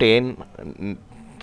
10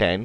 10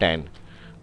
10.